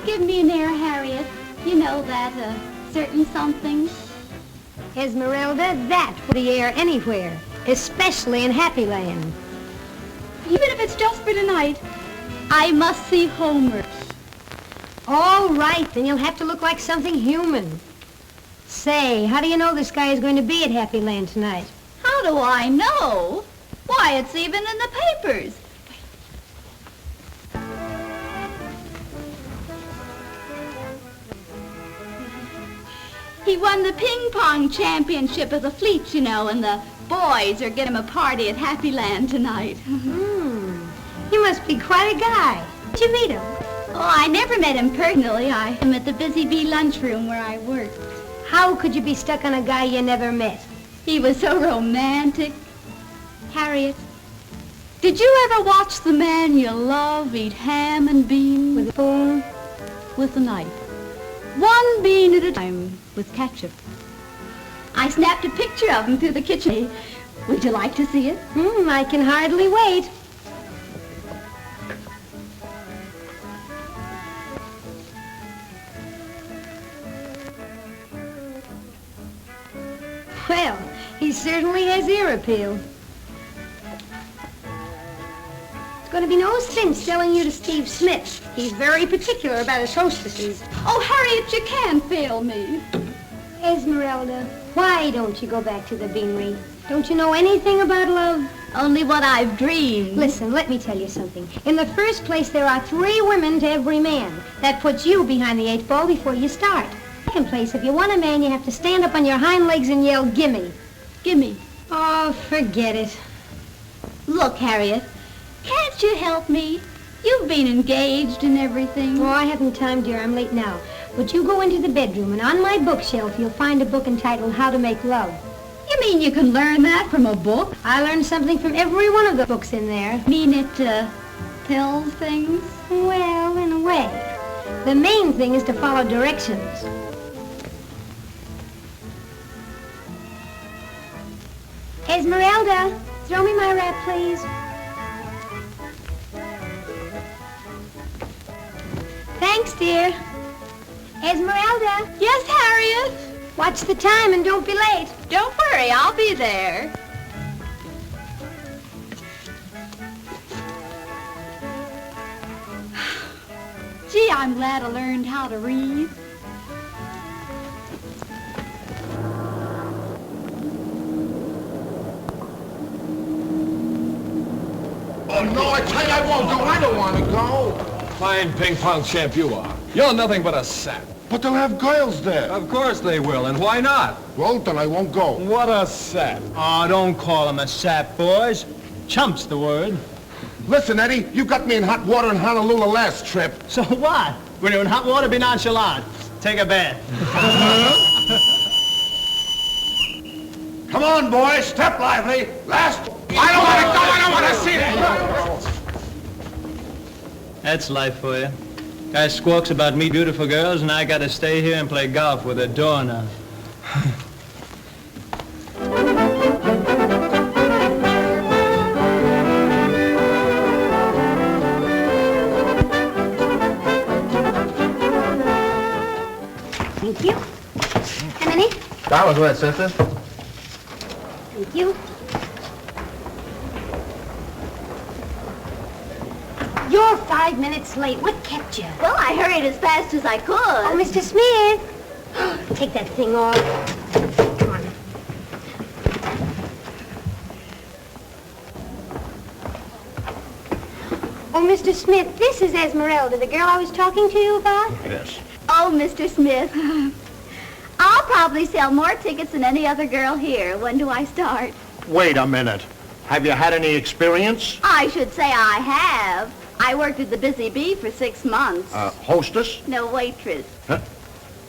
give me an air, Harriet? You know that, certain something? Esmeralda, that would be air anywhere, especially in Happy Land. Even if it's just for tonight. I must see Homer. All right, then you'll have to look like something human. Say, how do you know this guy is going to be at Happy Land tonight? How do I know? Why, it's even in the papers. He won the ping pong championship of the fleet, you know, and the boys are getting him a party at Happy Land tonight. He must be quite a guy. Did you meet him? Oh, I never met him personally. I am at the Busy Bee lunchroom where I work. How could you be stuck on a guy you never met? He was so romantic. Harriet, did you ever watch the man you love eat ham and beans? With a spoon? With a knife. One bean at a time, with ketchup. I snapped a picture of him through the kitchen. Would you like to see it? I can hardly wait. Well, he certainly has ear appeal. It's going to be no sense selling you to Steve Smith. He's very particular about his hostesses. Oh, Harriet, you can't fail me. Esmeralda, why don't you go back to the beanery? Don't you know anything about love? Only what I've dreamed. Listen, let me tell you something. In the first place, there are 3 women to every man. That puts you behind the 8 ball before you start. Second place, if you want a man, you have to stand up on your hind legs and yell, gimme. Gimme. Oh, forget it. Look, Harriet, can't you help me? You've been engaged and everything. Oh, I haven't time, dear. I'm late now. But you go into the bedroom, and on my bookshelf, you'll find a book entitled How to Make Love. You mean you can learn that from a book? I learned something from every one of the books in there. Mean it, tells things? Well, in a way. The main thing is to follow directions. Esmeralda, throw me my wrap, please. Thanks, dear. Esmeralda. Yes, Harriet? Watch the time and don't be late. Don't worry, I'll be there. Gee, I'm glad I learned how to read. Oh, no, I tell you I won't go. I don't want to go. Fine ping pong champ you are. You're nothing but a sap. But they'll have girls there. Of course they will, and why not? Well, then I won't go. What a sap. Oh, don't call him a sap, boys. Chump's the word. Listen, Eddie, you got me in hot water in Honolulu last trip. So what? When you're in hot water, be nonchalant. Take a bath. Come on, boys, step lively. Last... I don't want to go. I don't want to see that. That's life for you. Guy squawks about me beautiful girls, and I gotta stay here and play golf with a doorknob. Thank you. How many? That was what, sister. Thank you. You're 5 minutes late. What kept you? Well, I hurried as fast as I could. Oh, Mr. Smith. Take that thing off. Come on. Oh, Mr. Smith, this is Esmeralda, the girl I was talking to you about. Yes. Oh, Mr. Smith. I'll probably sell more tickets than any other girl here. When do I start? Wait a minute. Have you had any experience? I should say I have. I worked at the Busy Bee for 6 months. Hostess? No waitress. Huh?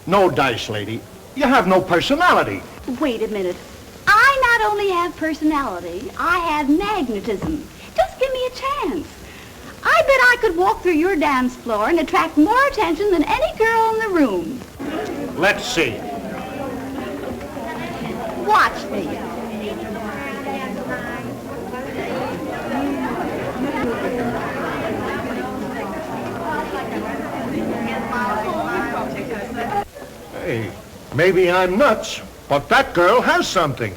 No dice, lady. You have no personality. Wait a minute. I not only have personality, I have magnetism. Just give me a chance. I bet I could walk through your dance floor and attract more attention than any girl in the room. Let's see. Watch me. Hey, maybe I'm nuts, but that girl has something.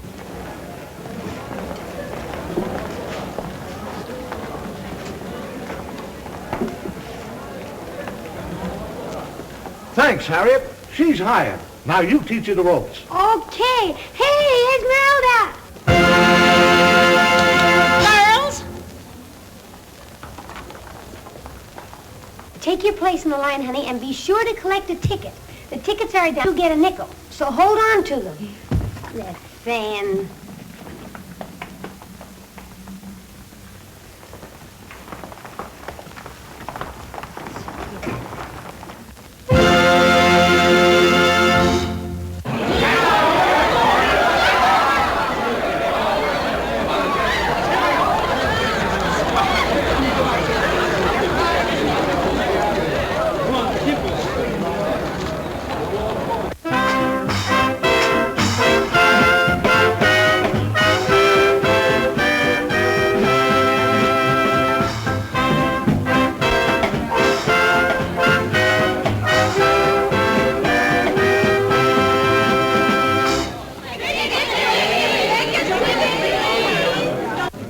Thanks, Harriet. She's hired. Now you teach her the ropes. Okay. Hey, Esmeralda! Girls! Take your place in the line, honey, and be sure to collect a ticket. The tickets are down. You get a nickel, so hold on to them. That fan.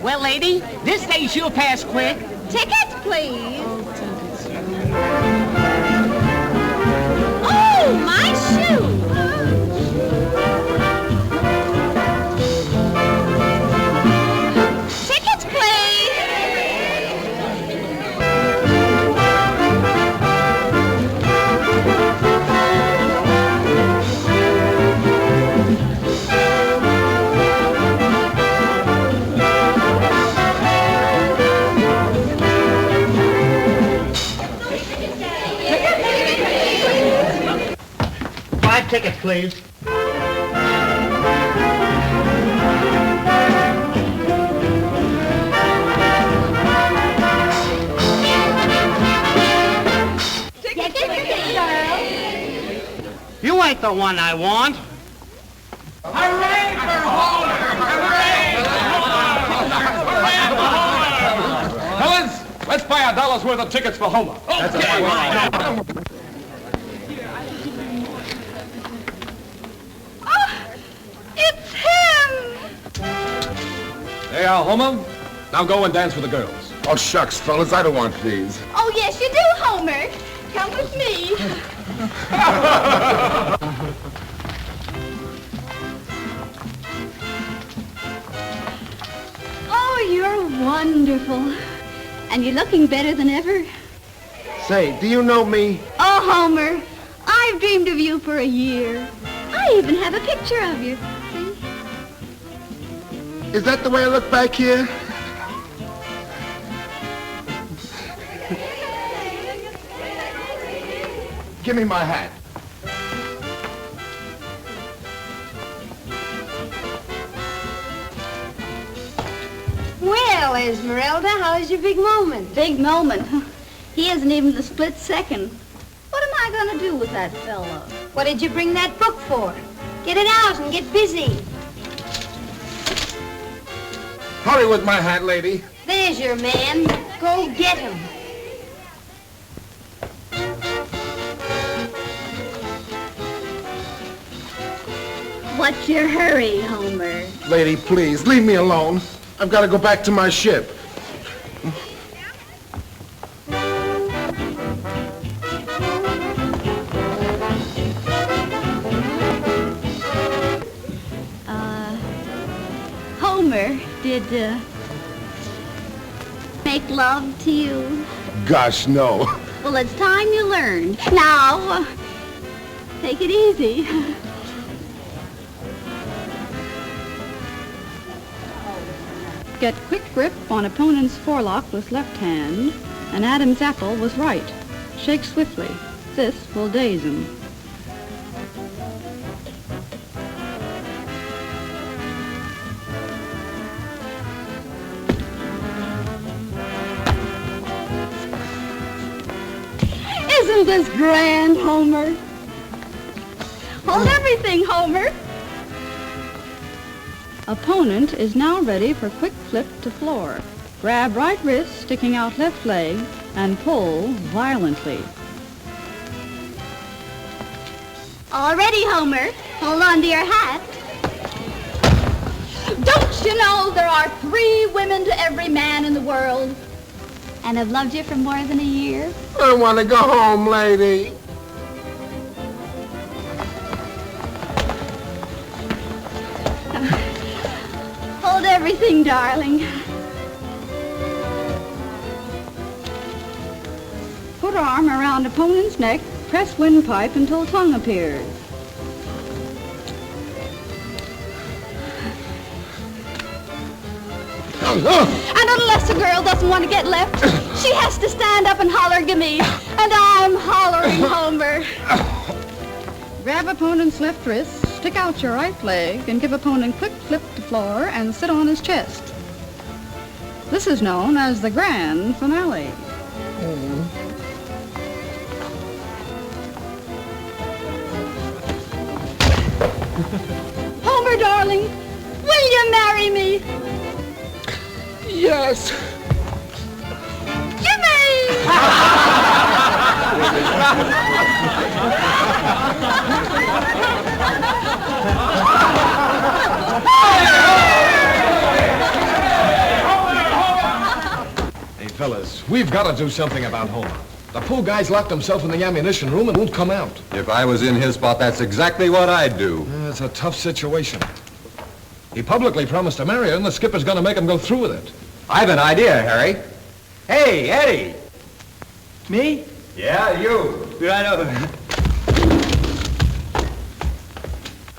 Well, lady, this day she'll pass quick. Tickets, please. Oh, my shoe! Tickets, please. Tickets, please. You ain't the one I want. Hooray for Homer! Hooray! Fellas, let's buy $1 worth of tickets for Homer. It's him! There you are, Homer. Now go and dance with the girls. Oh, shucks, fellas, I don't want these. Oh, yes, you do, Homer. Come with me. Oh, you're wonderful. And you're looking better than ever. Say, do you know me? Oh, Homer, I've dreamed of you for a year. I even have a picture of you. See? Is that the way I look back here? Give me my hat. Well, Esmeralda, how's your big moment? Big moment. He isn't even the split second. What am I going to do with that fellow? What did you bring that book for? Get it out and get busy. Hurry with my hat, lady. There's your man. Go get him. What's your hurry, Homer? Lady, please, leave me alone. I've got to go back to my ship. Homer, did, make love to you? Gosh, no. Well, it's time you learned. Now, take it easy. Get quick grip on opponent's forelock with left hand, and Adam's apple with right. Shake swiftly. This will daze him. Isn't this grand, Homer? Hold everything, Homer. Opponent is now ready for quick flip to floor. Grab right wrist, sticking out left leg, and pull violently. All ready, Homer. Hold on to your hat. Don't you know there are 3 women to every man in the world? And have loved you for more than a year? I want to go home, lady. Hold everything, darling. Put arm around opponent's neck. Press windpipe until tongue appears. And unless a girl doesn't want to get left, she has to stand up and holler, gimme. And I'm hollering, Homer. Grab opponent's left wrist, stick out your right leg, and give opponent quick flip to floor and sit on his chest. This is known as the grand finale. Homer, darling, will you marry me? Yes. Hey, fellas, we've got to do something about Homer. The poor guy's locked himself in the ammunition room and won't come out. If I was in his spot, that's exactly what I'd do. It's a tough situation. He publicly promised to marry her, and the skipper's going to make him go through with it. I've an idea, Harry. Hey, Eddie. Me? Yeah, you. Right over.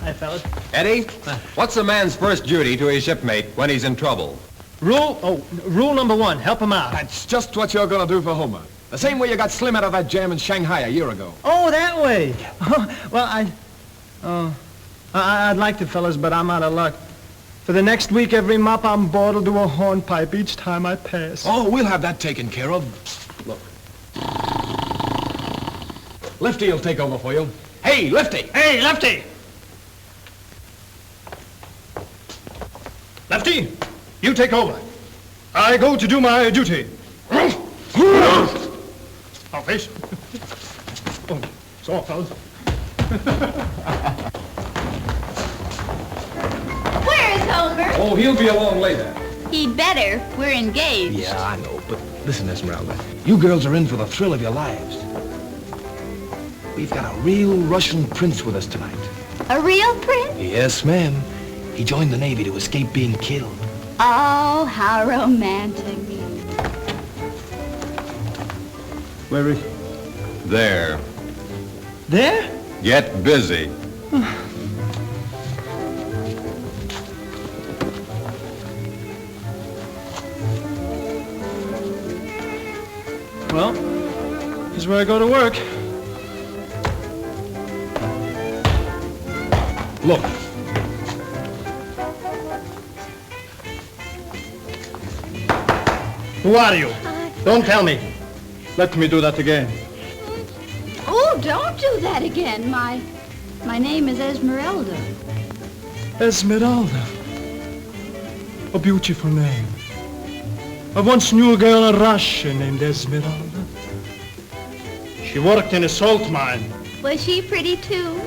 Hi, fellas. Eddie, what's a man's first duty to his shipmate when he's in trouble? Rule number 1, help him out. That's just what you're going to do for Homer. The same way you got Slim out of that jam in Shanghai a year ago. Oh, that way. Well, I'd like to, fellas, but I'm out of luck. For the next week, every mop on board will do a hornpipe each time I pass. Oh, we'll have that taken care of. Look. Lefty will take over for you. Hey, Lefty! Hey, Lefty! Lefty, you take over. I go to do my duty. Our face. Oh, so, fellas. Where is Homer? Oh, he'll be along later. He'd better. We're engaged. Yeah, I know, but listen, Esmeralda. You girls are in for the thrill of your lives. We've got a real Russian prince with us tonight. A real prince? Yes, ma'am. He joined the Navy to escape being killed. Oh, how romantic. Where is he? There. There? Get busy. Well, here's where I go to work. Look. Who are you? Don't tell me. Let me do that again. Oh, don't do that again. My name is Esmeralda. Esmeralda. A beautiful name. I once knew a girl in Russia named Esmeralda. She worked in a salt mine. Was she pretty too?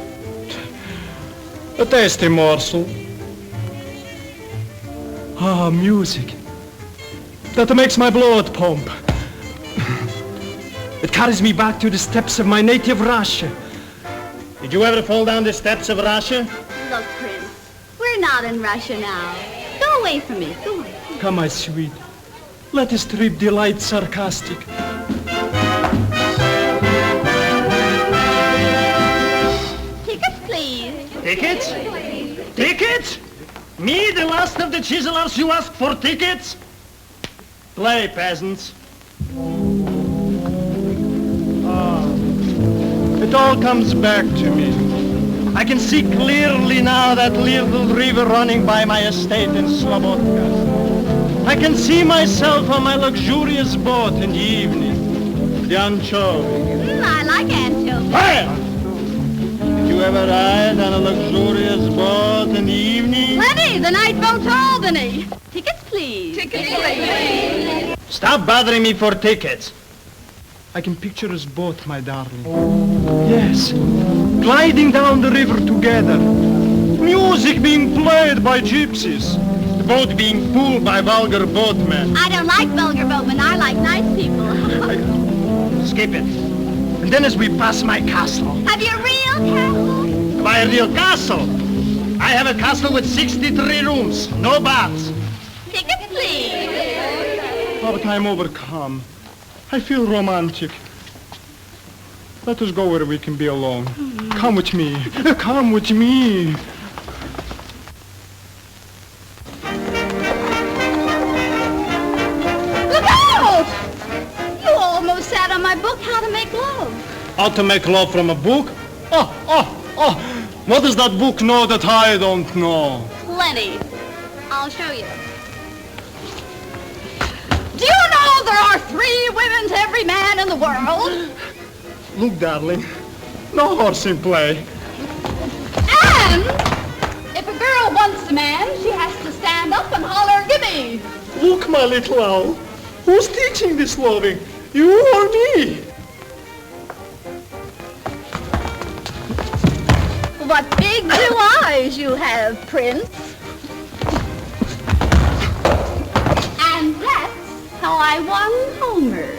A tasty morsel. Ah, music. That makes my blood pump. It carries me back to the steppes of my native Russia. Did you ever fall down the steps of Russia? Look, Prince, we're not in Russia now. Go away from me. Go away. Come, my sweet. Let us trip delight sarcastic. Tickets, please. Tickets? Tickets? Me, the last of the chiselers, you ask for tickets? Play, peasants. It all comes back to me. I can see clearly now that little river running by my estate in Slobodka. I can see myself on my luxurious boat in the evening. The anchovy. I like anchovies. Hey! Did you ever ride on a luxurious boat in the evening? Plenty. The night boat to Albany. Tickets, please. Tickets, please. Stop bothering me for tickets. I can picture us both, my darling. Yes, gliding down the river together. Music being played by gypsies. The boat being pulled by vulgar boatmen. I don't like vulgar boatmen. I like nice people. Skip it. And then as we pass my castle. Have you a real castle? My real castle? I have a castle with 63 rooms. No baths. Tickets, please. Oh, but I'm overcome. I feel romantic. Let us go where we can be alone. Come with me. Come with me. Look out! You almost sat on my book, How to Make Love. How to make love from a book? Oh. What does that book know that I don't know? Plenty. I'll show you. Do you know there are 3 women to every man in the world? Look, darling, no horse in play. And if a girl wants a man, she has to stand up and holler, gimme. Look, my little owl. Who's teaching this loving? You or me? What big blue eyes you have, Prince. And that's how I won Homer.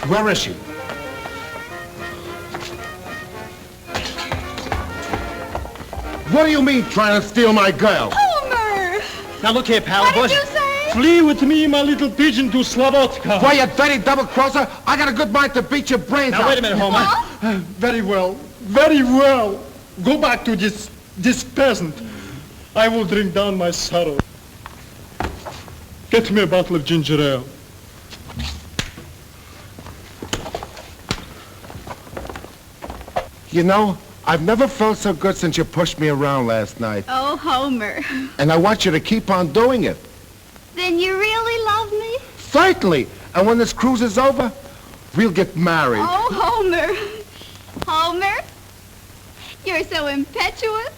Where is she? What do you mean, trying to steal my girl? Homer! Now look here, pal. What did you say? Flee with me, my little pigeon, to Slavotka. Why, you dirty double-crosser? I got a good mind to beat your brains out. Now, wait a minute, Homer. Huh? Very well. Very well. Go back to this peasant. I will drink down my sorrow. Get me a bottle of ginger ale. You know, I've never felt so good since you pushed me around last night. Oh, Homer. And I want you to keep on doing it. Then you really love me? Certainly. And when this cruise is over, we'll get married. Oh, Homer. Homer, you're so impetuous.